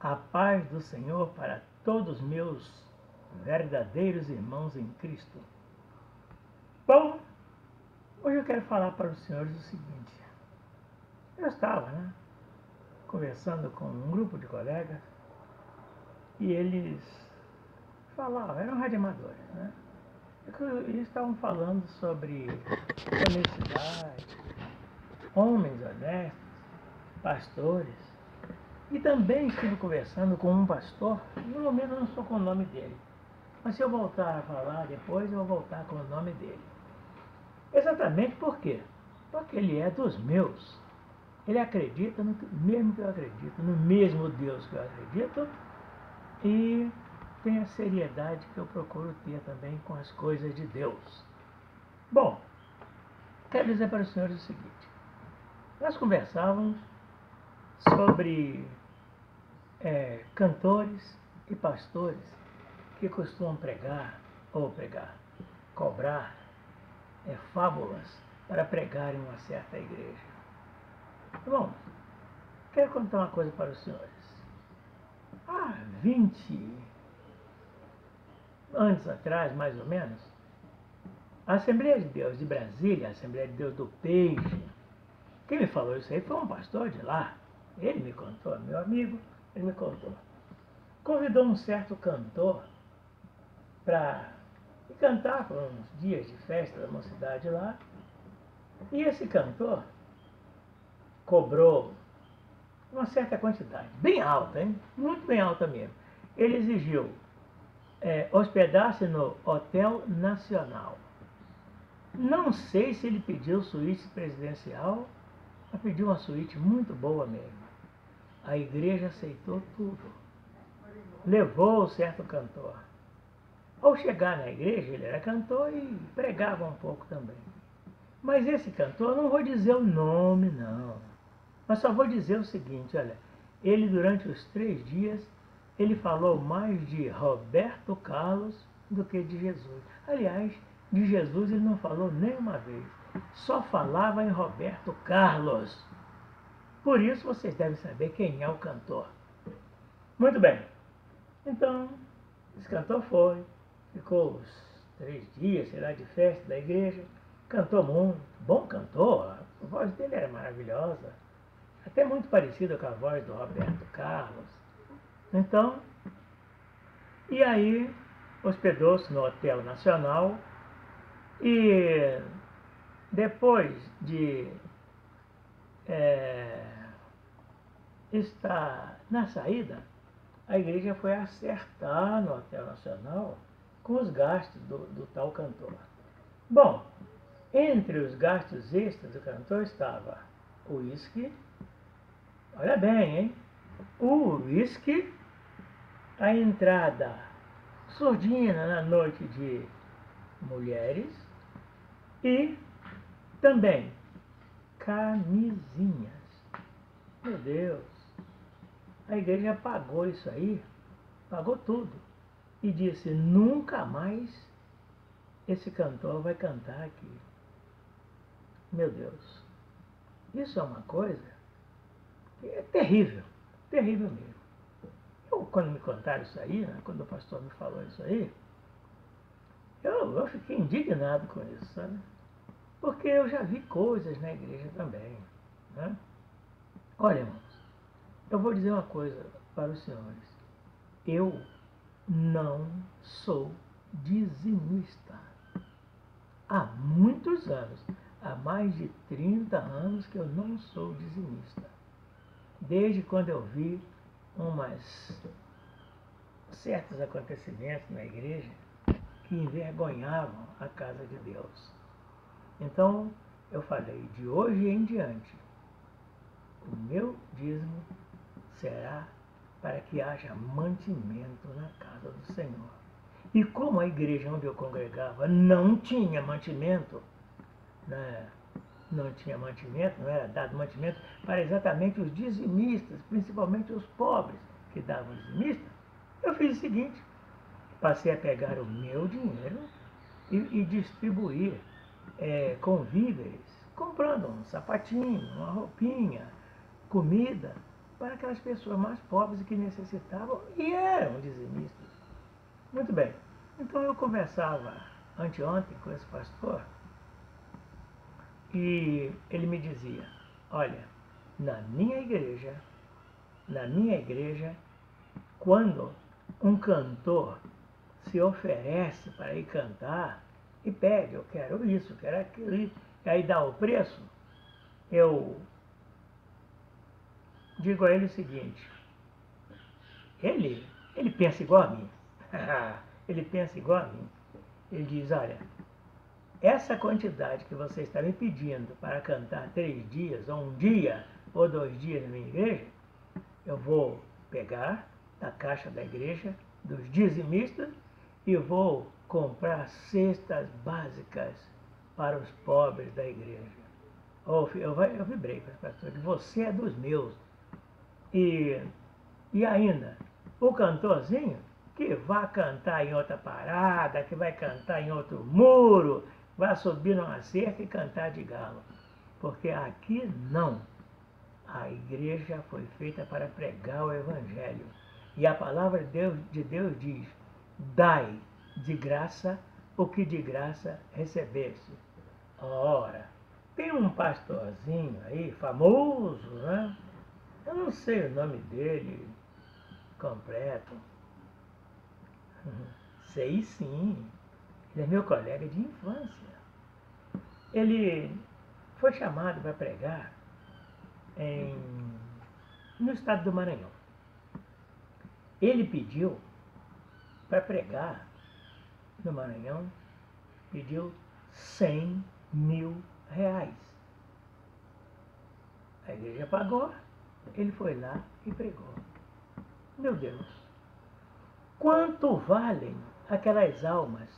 A paz do Senhor para todos meus verdadeiros irmãos em Cristo. Bom, hoje eu quero falar para os senhores o seguinte. Eu estava, conversando com um grupo de colegas e eles falavam, eram radioamadores, eles estavam falando sobre honestidade, homens honestos, pastores. E também estive conversando com um pastor, no momento eu não estou com o nome dele, mas se eu voltar a falar depois, eu vou voltar com o nome dele. Exatamente por quê? Porque ele é dos meus. Ele acredita no mesmo que eu acredito, no mesmo Deus que eu acredito, e tem a seriedade que eu procuro ter também com as coisas de Deus. Bom, quero dizer para os senhores o seguinte. Nós conversávamos sobre cantores e pastores que costumam cobrar fábulas para pregar em uma certa igreja. Bom, quero contar uma coisa para os senhores. Há 20 anos atrás, mais ou menos, a Assembleia de Deus de Brasília, a Assembleia de Deus do Peixe, quem me falou isso aí foi um pastor de lá. Ele me contou, meu amigo, ele me contou. Convidou um certo cantor para cantar por uns dias de festa da mocidade lá. E esse cantor cobrou uma certa quantidade, bem alta, hein? Muito bem alta mesmo. Ele exigiu hospedar-se no Hotel Nacional. Não sei se ele pediu suíte presidencial, mas pediu uma suíte muito boa mesmo. A igreja aceitou tudo. Levou o certo cantor. Ao chegar na igreja, ele era cantor e pregava um pouco também. Mas esse cantor, não vou dizer o nome, não. Mas só vou dizer o seguinte, olha, ele durante os 3 dias, ele falou mais de Roberto Carlos do que de Jesus. Aliás, de Jesus ele não falou nem uma vez. Só falava em Roberto Carlos. Por isso vocês devem saber quem é o cantor. Muito bem. Então, esse cantor foi, ficou os 3 dias, sei lá, de festa da igreja, cantou muito, bom cantor, a voz dele era maravilhosa, até muito parecida com a voz do Roberto Carlos. Então, e aí, hospedou-se no Hotel Nacional e depois de estar na saída, a igreja foi acertar no Hotel Nacional com os gastos do tal cantor. Bom, entre os gastos extras do cantor estava o uísque, olha bem, hein? O uísque, a entrada surdina na noite de mulheres e também camisinhas. Meu Deus! A igreja pagou isso aí, pagou tudo, e disse, nunca mais esse cantor vai cantar aqui. Meu Deus, isso é uma coisa que é terrível, terrível mesmo. Eu, quando me contaram isso aí, quando o pastor me falou isso aí, eu fiquei indignado com isso, sabe? Porque eu já vi coisas na igreja também, Olha, irmãos, eu vou dizer uma coisa para os senhores. Eu não sou dizimista. Há muitos anos, há mais de 30 anos que eu não sou dizimista. Desde quando eu vi certos acontecimentos na igreja que envergonhavam a casa de Deus. Então, eu falei, de hoje em diante, o meu dízimo será para que haja mantimento na casa do Senhor. E como a igreja onde eu congregava não tinha mantimento, não era dado mantimento para exatamente os dizimistas, principalmente os pobres que davam dizimista, eu fiz o seguinte, passei a pegar o meu dinheiro e distribuir com víveres, comprando um sapatinho, uma roupinha, comida, para aquelas pessoas mais pobres e que necessitavam e eram dizimistas. Muito bem. Então eu conversava anteontem com esse pastor e ele me dizia, olha, na minha igreja, quando um cantor se oferece para ir cantar e pede, eu quero isso, quero aquilo, e aí dá o preço, eu digo a ele o seguinte, ele pensa igual a mim, ele pensa igual a mim, ele diz, olha, essa quantidade que você está me pedindo para cantar 3 dias, ou 1 dia, ou 2 dias na minha igreja, eu vou pegar da caixa da igreja, dos dizimistas, e vou comprar cestas básicas para os pobres da igreja. Eu vibrei para o pastor, que você é dos meus. E ainda, o cantorzinho, que vai cantar em outra parada, que vai cantar em outro muro, vai subir numa cerca e cantar de galo. Porque aqui não. A igreja foi feita para pregar o Evangelho. E a palavra de Deus diz, dai de graça o que de graça recebeste. Ora, tem um pastorzinho aí, famoso, né? Eu não sei o nome dele completo. Sei sim, ele é meu colega de infância. Ele foi chamado para pregar no estado do Maranhão. Ele pediu para pregar no Maranhão, pediu 100 mil reais. A igreja pagou, ele foi lá e pregou. Meu Deus, quanto valem aquelas almas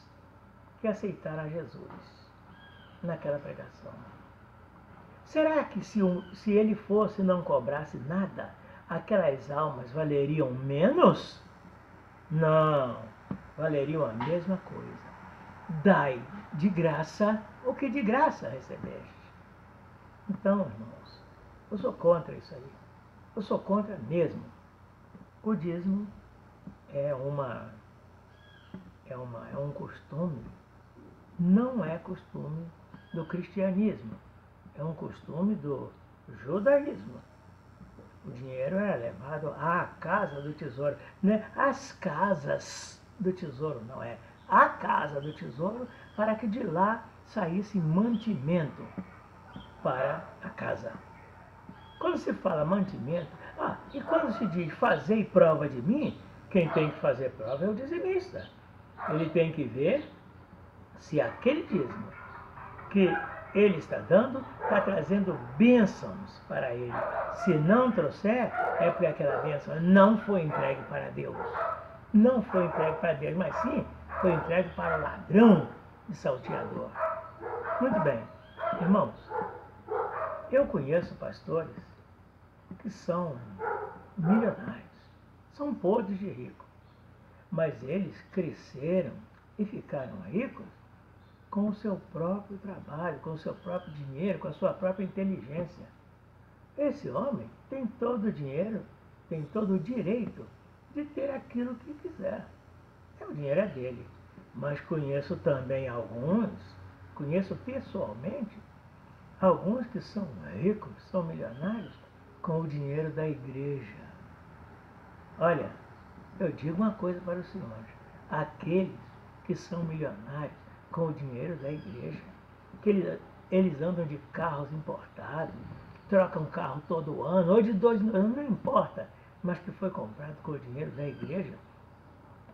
que aceitaram a Jesus naquela pregação? Será que se ele fosse e não cobrasse nada, aquelas almas valeriam menos? Não, valeriam a mesma coisa. Dai de graça o que de graça recebeste. Então, irmãos, eu sou contra isso aí. Eu sou contra mesmo. O dízimo é um costume, não é costume do cristianismo, é um costume do judaísmo. O dinheiro era levado à casa do tesouro, né? Às casas do tesouro, não é? À casa do tesouro, para que de lá saísse mantimento para a casa. Quando se fala mantimento, e quando se diz fazei prova de mim, quem tem que fazer prova é o dizimista. Ele tem que ver se aquele dízimo que ele está dando está trazendo bênçãos para ele. Se não trouxer, é porque aquela bênção não foi entregue para Deus. Não foi entregue para Deus, mas sim foi entregue para o ladrão e salteador. Muito bem, irmãos, eu conheço pastores que são milionários, são podres de rico, mas eles cresceram e ficaram ricos com o seu próprio trabalho, com o seu próprio dinheiro, com a sua própria inteligência. Esse homem tem todo o dinheiro, tem todo o direito de ter aquilo que quiser. O dinheiro é dele. Mas conheço também conheço pessoalmente, alguns que são ricos, são milionários, com o dinheiro da igreja. Olha, eu digo uma coisa para os senhores. Aqueles que são milionários com o dinheiro da igreja, que eles andam de carros importados, trocam carro todo ano, ou de 2 anos, não importa, mas que foi comprado com o dinheiro da igreja,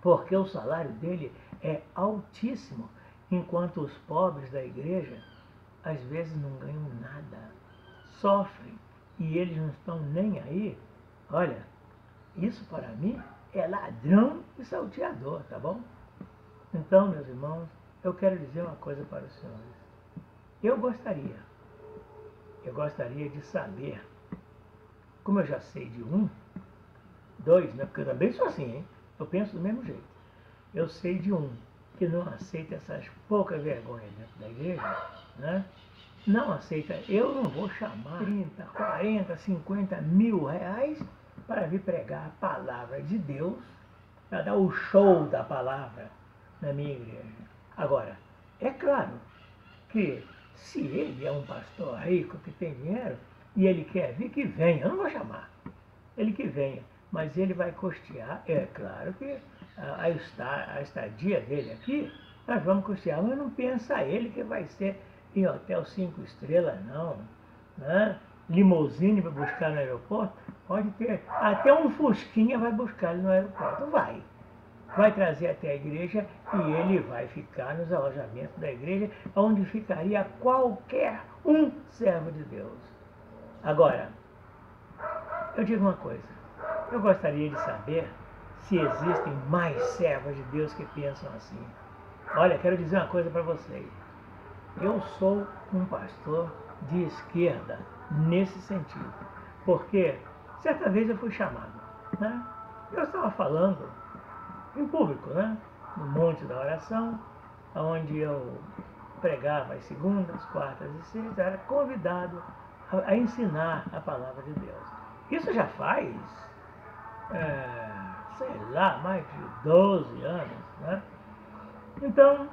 porque o salário dele é altíssimo, enquanto os pobres da igreja, às vezes, não ganham nada, sofrem, e eles não estão nem aí. Olha, isso para mim é ladrão e salteador, tá bom? Então, meus irmãos, eu quero dizer uma coisa para os senhores. Eu gostaria de saber, como eu já sei de 1, 2, né? Porque eu também sou assim, hein? Eu penso do mesmo jeito. Eu sei de 1 que não aceita essas poucas vergonhas dentro da igreja, né? Não aceita. Eu não vou chamar 30, 40, 50 mil reais para vir pregar a palavra de Deus, para dar o show da palavra na minha igreja. Agora, é claro que se ele é um pastor rico que tem dinheiro e ele quer vir, que venha. Eu não vou chamar. Ele que venha. Mas ele vai custear. É claro que a estadia dele aqui, nós vamos custear. Mas não pensa ele que vai ser em hotel 5 estrelas, não. Né? Limousine para buscar no aeroporto. Pode ter. Até um fusquinha vai buscar ele no aeroporto. Vai trazer até a igreja e ele vai ficar nos alojamentos da igreja, onde ficaria qualquer um servo de Deus. Agora, eu digo uma coisa, eu gostaria de saber se existem mais servos de Deus que pensam assim. Olha, quero dizer uma coisa para vocês. Eu sou um pastor de esquerda nesse sentido, porque certa vez eu fui chamado, né? Eu estava falando em público, né? No Monte da Oração, onde eu pregava as segundas, quartas e sextas, era convidado a ensinar a palavra de Deus. Isso já faz, sei lá, mais de 12 anos, né? Então,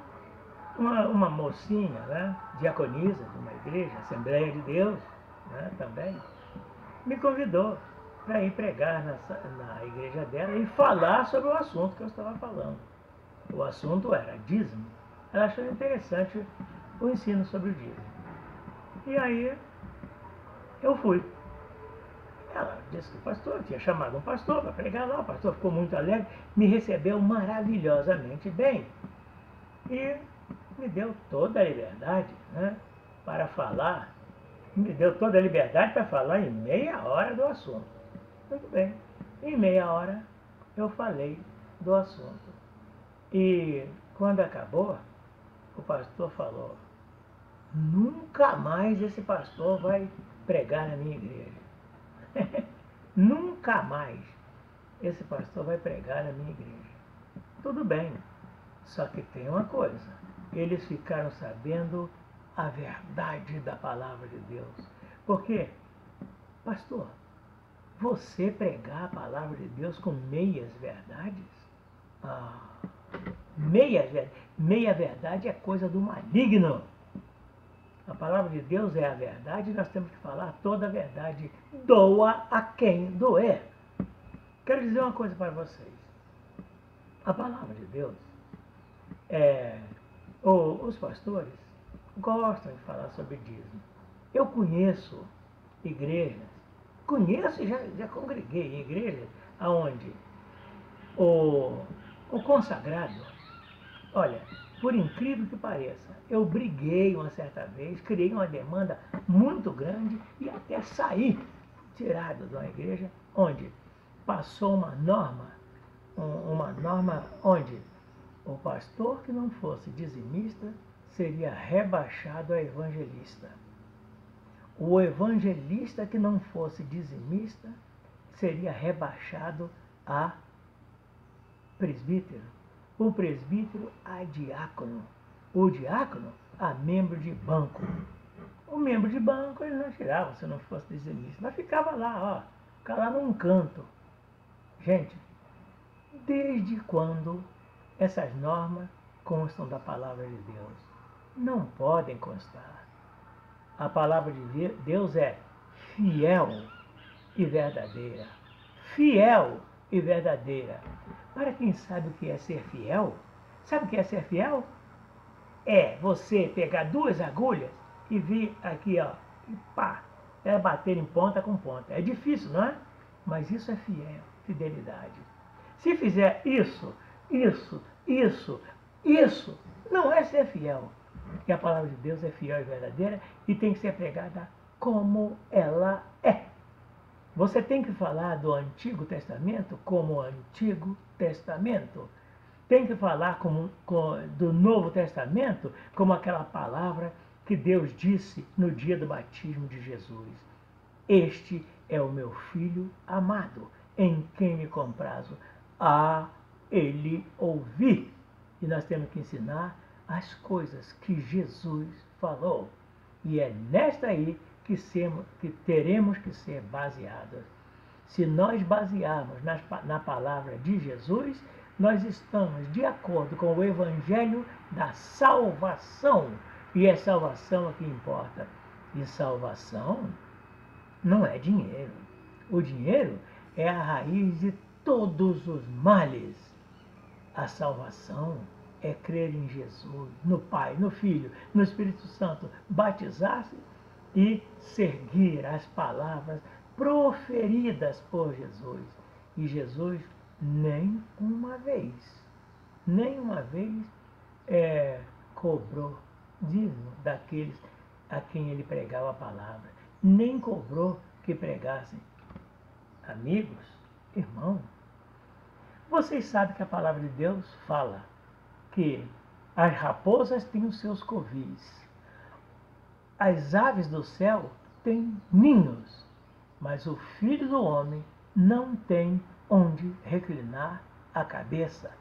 uma mocinha, né, diaconisa de uma igreja, Assembleia de Deus, né, também, me convidou para ir pregar na igreja dela e falar sobre o assunto que eu estava falando. O assunto era dízimo. Ela achou interessante o ensino sobre o dízimo. E aí eu fui. Ela disse que o pastor tinha chamado um pastor para pregar lá. O pastor ficou muito alegre, me recebeu maravilhosamente bem. E me deu toda a liberdade, né, para falar. Me deu toda a liberdade para falar em meia hora do assunto. Muito bem. Em meia hora eu falei do assunto. E quando acabou, o pastor falou: nunca mais esse pastor vai pregar na minha igreja. Nunca mais esse pastor vai pregar na minha igreja. Tudo bem. Só que tem uma coisa. Eles ficaram sabendo a verdade da palavra de Deus. Porque, pastor, você pregar a palavra de Deus com meias verdades? Meia verdade é coisa do maligno. A palavra de Deus é a verdade e nós temos que falar toda a verdade. Doa a quem doer. Quero dizer uma coisa para vocês. A palavra de Deus, os pastores gostam de falar sobre dízimo. Eu conheço igrejas, conheço e já congreguei em igrejas onde o consagrado, olha, por incrível que pareça, eu briguei uma certa vez, criei uma demanda muito grande e até saí tirado de uma igreja onde passou uma norma onde o pastor que não fosse dizimista seria rebaixado a evangelista. O evangelista que não fosse dizimista seria rebaixado a presbítero. O presbítero a diácono. O diácono a membro de banco. O membro de banco ele não tirava se não fosse dizimista, mas ficava lá, ficava lá num canto. Gente, desde quando essas normas constam da palavra de Deus? Não podem constar. A palavra de Deus é fiel e verdadeira. Fiel e verdadeira. Para quem sabe o que é ser fiel, sabe o que é ser fiel? É você pegar duas agulhas e vir aqui, e pá, bater em ponta com ponta. É difícil, não é? Mas isso é fidelidade. Se fizer isso, não é ser fiel. E a palavra de Deus é fiel e verdadeira e tem que ser pregada como ela é. Você tem que falar do Antigo Testamento como o Antigo Testamento. Tem que falar do Novo Testamento como aquela palavra que Deus disse no dia do batismo de Jesus. Este é o meu filho amado, em quem me comprazo. A ele ouvir. E nós temos que ensinar as coisas que Jesus falou. E é nesta aí que teremos que ser baseadas. Se nós basearmos na palavra de Jesus, nós estamos de acordo com o Evangelho da salvação. E é salvação que importa. E salvação não é dinheiro. O dinheiro é a raiz de todos os males. A salvação é crer em Jesus, no Pai, no Filho, no Espírito Santo, batizar-se e seguir as palavras proferidas por Jesus. E Jesus nem uma vez cobrou dízimo daqueles a quem ele pregava a palavra. Nem cobrou que pregassem. Amigos, irmãos, vocês sabem que a palavra de Deus fala que as raposas têm os seus covis, as aves do céu têm ninhos, mas o Filho do Homem não tem onde reclinar a cabeça.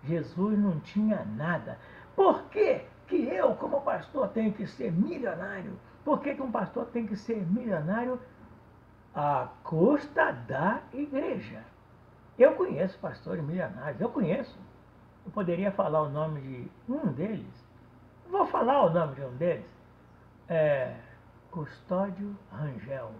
Jesus não tinha nada. Por que eu, como pastor, tenho que ser milionário? Por que um pastor tem que ser milionário à custa da igreja? Eu conheço pastores milionários, eu conheço. Eu poderia falar o nome de um deles. Vou falar o nome de um deles. Custódio Rangel.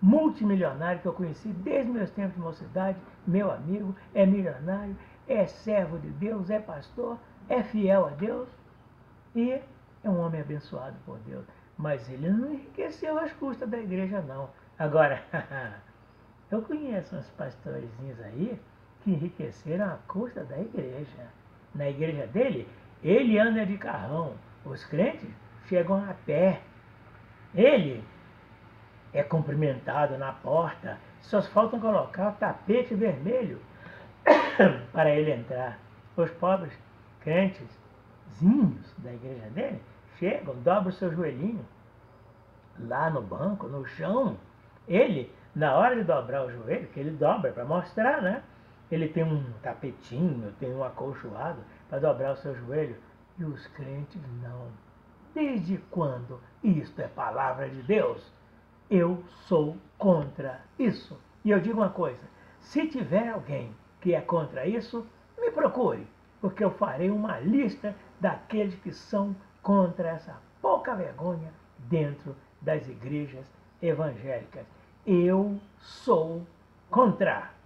Multimilionário que eu conheci desde meus tempos de mocidade, meu amigo, é milionário, é servo de Deus, é pastor, é fiel a Deus e é um homem abençoado por Deus. Mas ele não enriqueceu às custas da igreja, não. Agora, eu conheço uns pastorezinhos aí que enriqueceram à custa da igreja. Na igreja dele, ele anda de carrão. Os crentes chegam a pé. Ele é cumprimentado na porta. Só faltam colocar o tapete vermelho para ele entrar. Os pobres crentezinhos da igreja dele chegam, dobram o seu joelhinho lá no banco, no chão. Ele, na hora de dobrar o joelho, que ele dobra para mostrar, né? Ele tem um tapetinho, tem um acolchoado para dobrar o seu joelho. E os crentes não. Desde quando isto é palavra de Deus? Eu sou contra isso. E eu digo uma coisa, se tiver alguém que é contra isso, me procure, porque eu farei uma lista daqueles que são contra essa pouca vergonha dentro das igrejas evangélicas. Eu sou contra.